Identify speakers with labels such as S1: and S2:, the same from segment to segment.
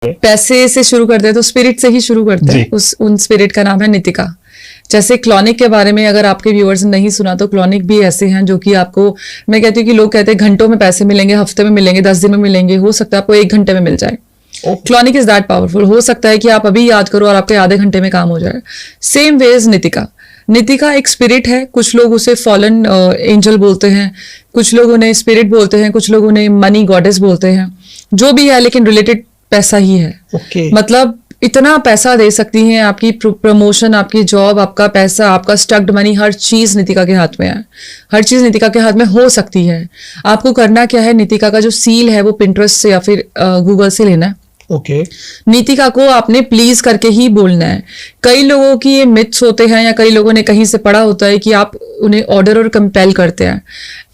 S1: पैसे से शुरू करते हैं तो स्पिरिट से ही शुरू करते हैं। उन स्पिरिट का नाम है नितिका। जैसे क्लॉनिक के बारे में अगर आपके व्यूअर्स ने नहीं सुना तो क्लॉनिक भी ऐसे हैं जो कि आपको, मैं कहती हूँ कि लोग कहते हैं घंटों में पैसे मिलेंगे, हफ्ते में मिलेंगे, 10 दिन में मिलेंगे, हो सकता है आपको 1 घंटे में मिल जाए। Clonic is that powerful. हो सकता है कि आप अभी याद करो और आपके आधे घंटे में काम हो जाए। Same veg Nitika. नितिका एक स्पिरिट है। कुछ लोग उसे फॉलन एंजल बोलते हैं, कुछ लोग उन्हें स्पिरिट बोलते हैं, कुछ लोग उन्हें मनी गॉडेस बोलते हैं। जो भी है, लेकिन रिलेटेड पैसा ही है। मतलब इतना पैसा दे सकती हैं, आपकी प्रमोशन, आपकी जॉब, आपका पैसा, आपका स्टक्ड मनी, हर चीज नितिका के हाथ में है। हर चीज नितिका के हाथ में हो सकती है। आपको करना क्या है, नितिका का जो सील है वो पिंटरेस्ट से या फिर गूगल से लेना है। नितिका को आपने प्लीज करके ही बोलना है। कई लोगों की ये मिथ्स होते हैं या कई लोगों ने कहीं से पढ़ा होता है कि आप उन्हें ऑर्डर और कंपेल करते हैं।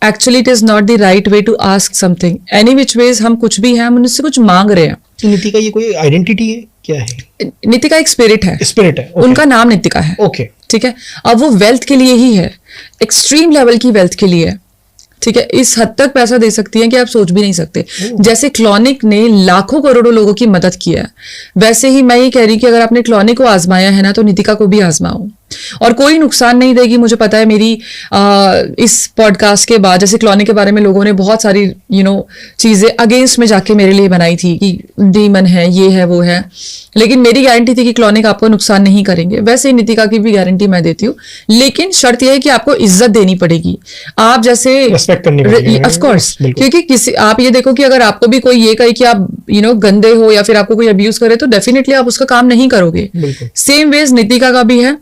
S1: Actually it is not the right way to ask something. Any which ways हम कुछ भी हैं, हम उनसे कुछ मांग रहे हैं।
S2: नितिका ये कोई आइडेंटिटी है, क्या है?
S1: नितिका एक स्पिरिट है।
S2: स्पिरिट है,
S1: उनका नाम नितिका है। ठीक है। अब वो वेल्थ के लिए ही है, एक्सट्रीम लेवल की वेल्थ के लिए है। ठीक है। इस हद तक पैसा दे सकती है कि आप सोच भी नहीं सकते। जैसे क्लॉनिक ने लाखों करोड़ों लोगों की मदद की है, वैसे ही मैं ये कह रही कि अगर आपने क्लॉनिक को आजमाया है ना, तो नितिका को भी आजमाओ। और कोई नुकसान नहीं देगी। मुझे पता है मेरी इस पॉडकास्ट के बाद, जैसे क्लॉनिक के बारे में लोगों ने बहुत सारी चीजें अगेंस्ट में जाके मेरे लिए बनाई थी कि डीमन है, ये है, वो है, लेकिन मेरी गारंटी थी कि क्लॉनिक आपको नुकसान नहीं करेंगे। वैसे ही नितिका की भी गारंटी मैं देती हूँ, लेकिन शर्त यह है कि आपको इज्जत देनी पड़ेगी। आप जैसे
S2: रिस्पेक्ट करनी पड़ेगी,
S1: ऑफ कोर्स। क्योंकि किसी, आप ये देखो कि अगर आपको भी कोई ये कहे कि आप गंदे हो या फिर आपको कोई अब्यूज करे, तो डेफिनेटली आप उसका काम नहीं करोगे। सेम वेज नितिका का भी है।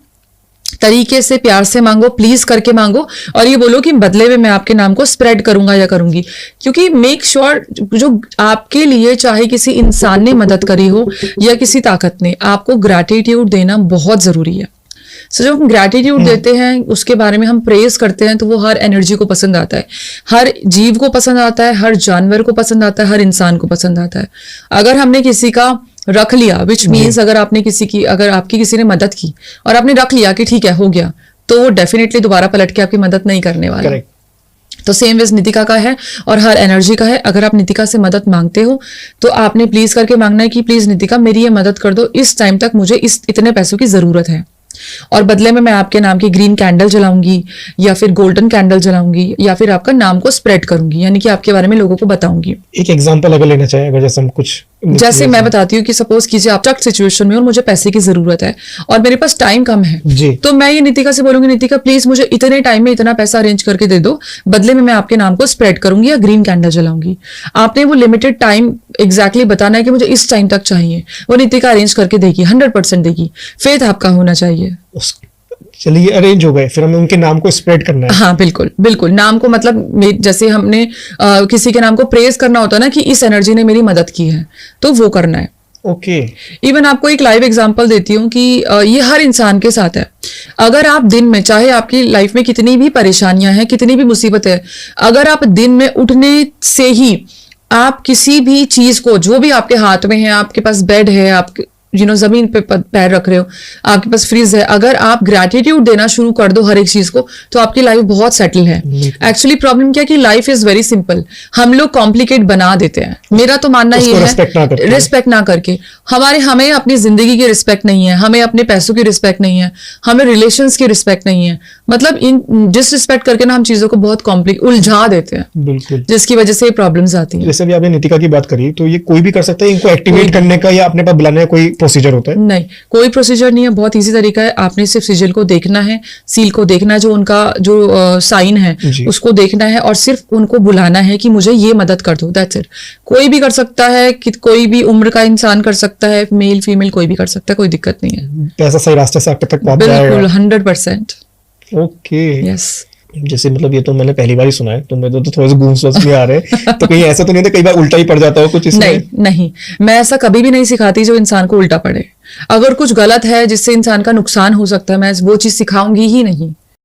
S1: तरीके से, प्यार से मांगो, प्लीज करके मांगो, और ये बोलो कि बदले में मैं आपके नाम को स्प्रेड करूंगा या करूंगी। क्योंकि मेक श्योर जो आपके लिए, चाहे किसी इंसान ने मदद करी हो या किसी ताकत ने, आपको ग्रैटिट्यूड देना बहुत जरूरी है। सो जब हम ग्रैटिट्यूड देते हैं, उसके बारे में हम प्रेज करते हैं, तो वो हर एनर्जी को पसंद आता है, हर जीव को पसंद आता है, हर जानवर को पसंद आता है, हर इंसान को पसंद आता है। अगर हमने किसी का रख लिया, विच मीन्स अगर आपकी किसी ने मदद की और आपने रख लिया कि ठीक है, हो गया, तो वो डेफिनेटली दोबारा पलट के आपकी मदद नहीं करने वाला। तो सेम वेज नितिका का है और हर एनर्जी का है। अगर आप नितिका से मदद मांगते हो तो आपने प्लीज करके मांगना है कि प्लीज नितिका मेरी ये मदद कर दो, इस टाइम तक मुझे इतने पैसों की जरूरत है, और बदले में मैं आपके नाम की ग्रीन कैंडल जलाऊंगी या फिर गोल्डन कैंडल जलाऊंगी या फिर आपका नाम को स्प्रेड करूंगी, यानी कि आपके बारे में लोगों को बताऊंगी।
S2: एक एग्जांपल अगर लेना चाहे, अगर जैसे हम जैसे
S1: मैं बताती हूँ कि सपोज कीजिए आप स्ट्रक्ट सिचुएशन में और मुझे पैसे की जरूरत है और मेरे पास टाइम कम है, तो मैं ये नितिका से बोलूंगी, नितिका प्लीज मुझे इतने टाइम में इतना पैसा अरेंज करके दे दो, बदले में मैं आपके नाम को स्प्रेड करूंगी या ग्रीन कैंडल जलाऊंगी। आपने वो लिमिटेड टाइम एग्जैक्टली बताना है कि मुझे इस टाइम तक चाहिए, वो नितिका अरेंज करके देगी, 100% देगी। फेथ आपका होना चाहिए।
S2: चलिए, अरेंज हो गए, फिर हमें उनके नाम को स्प्रेड करना है।
S1: हाँ, बिल्कुल बिल्कुल। नाम को, मतलब जैसे हमने किसी के नाम को प्रेज करना होता है ना, कि इस एनर्जी ने मेरी मदद की है, तो वो करना है।
S2: ओके।
S1: इवन आपको एक लाइव एग्जांपल देती हूँ कि ये हर इंसान के साथ है। अगर आप दिन में, चाहे आपकी लाइफ में कितनी भी परेशानियां हैं, कितनी भी मुसीबत है, अगर आप दिन में उठने से ही आप किसी भी चीज को, जो भी आपके हाथ में है, आपके पास बेड है, आप जमीन पे पैर रख रहे हो, आपके पास फ्रिज है, अगर आप ग्रैटिट्यूड देना शुरू कर दो हर एक चीज को, तो आपकी लाइफ बहुत सेटल है। एक्चुअली प्रॉब्लम क्या कि लाइफ इज वेरी सिंपल, हम लोग कॉम्प्लिकेट बना देते हैं। मेरा तो मानना ये है, रिस्पेक्ट ना करके। हमें अपनी जिंदगी की रिस्पेक्ट नहीं है, हमें अपने पैसों की रिस्पेक्ट नहीं है, हमें रिलेशंस की रिस्पेक्ट नहीं है। मतलब इन डिसरिस्पेक्ट करके ना हम चीजों को बहुत उलझा देते हैं, बिल्कुल, जिसकी वजह से प्रॉब्लम्स आती हैं।
S2: जैसे भी आपने नितिका की बात करी, तो ये कोई भी कर सकता है इनको एक्टिवेट करने का, या अपने पास बुलाने का कोई प्रोसीजर होता है?
S1: नहीं, कोई प्रोसीजर नहीं है। बहुत इजी तरीका है। आपने सिर्फ सिजिल को देखना है, सील को देखना है, जो उनका जो साइन है उसको देखना है, और सिर्फ उनको बुलाना है कि मुझे ये मदद कर दो। That's it. कोई भी कर सकता है, कि कोई भी उम्र का इंसान कर सकता है, मेल फीमेल कोई भी कर सकता है, कोई दिक्कत नहीं है।
S2: पैसा सही रास्ते से आपके तक पहुंच जाएगा।
S1: बिल्कुल, 100%।
S2: Okay,
S1: yes.
S2: जैसे मतलब ये तो मैंने पहली बार ही सुना है, तो मेरे तो थोड़े से गूंज भी आ रहे हैं। तो कहीं ऐसा तो नहीं था कई बार उल्टा ही पड़ जाता हो कुछ इसमें?
S1: नहीं, मैं ऐसा कभी भी नहीं सिखाती जो इंसान को उल्टा पड़े। अगर कुछ गलत है जिससे इंसान का नुकसान हो सकता है, मैं वो चीज सिखाऊंगी ही नहीं।